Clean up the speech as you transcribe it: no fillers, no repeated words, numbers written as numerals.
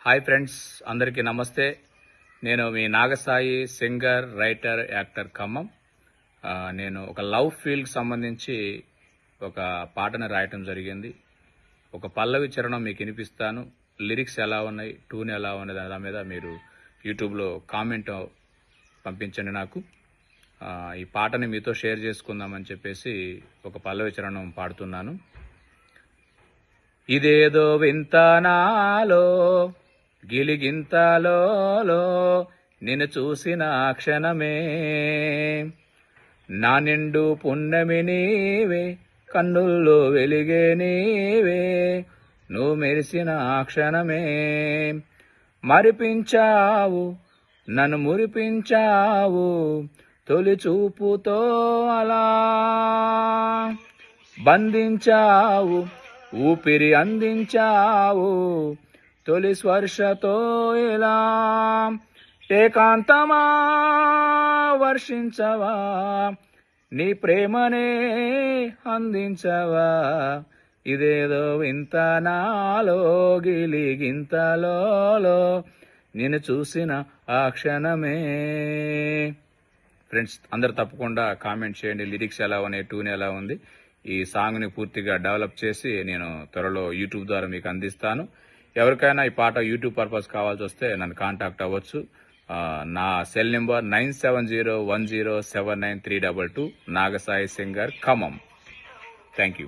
Hi friends, అందరికీ నమస్తే. నేను మీ Nagasai, singer, writer, actor Khammam. నేను ఒక లవ్ ఫీల్డ్కి సంబంధించి ఒక పాటను రాయటం జరిగింది. ఒక పల్లవి చరణం మీకు వినిపిస్తాను. లిరిక్స్ ఎలా ఉన్నాయి, ట్యూన్ ఎలా ఉన్నది దాని మీద మీరు యూట్యూబ్లో కామెంట్ పంపించండి నాకు. ఈ పాటని మీతో షేర్ చేసుకుందామని చెప్పేసి ఒక పల్లవి చరణం పాడుతున్నాను. ఇదేదో వింత నాలో గిలిగింతలో నిన్ను చూసిన క్షణమే, నా నిండు పున్నమి నీవే, కన్నుల్లో వెలిగే నీవే, నువ్వు మెరిసిన క్షణమే. మరిపించావు, నన్ను మురిపించావు, తొలి చూపుతో అలా బంధించావు, ఊపిరి అందించావు, తొలి స్పర్శతో ఇలా ఏకాంతమా వర్షించవా, నీ ప్రేమనే అందించవా. ఇదేదో వింత నాలో గిలిగింతలో నిన్ను చూసిన ఆ క్షణమే. ఫ్రెండ్స్, అందరు తప్పకుండా కామెంట్ చేయండి. లిరిక్స్ ఎలా ఉన్నాయి, ట్యూన్ ఎలా ఉంది. ఈ సాంగ్ని పూర్తిగా డెవలప్ చేసి నేను త్వరలో యూట్యూబ్ ద్వారా మీకు అందిస్తాను. ఎవరికైనా ఈ పాట యూట్యూబ్ పర్పస్ కావాల్సి వస్తే నన్ను కాంటాక్ట్ అవ్వచ్చు. నా cell number 9701079322. Nagasai singer Khammam. Thank you.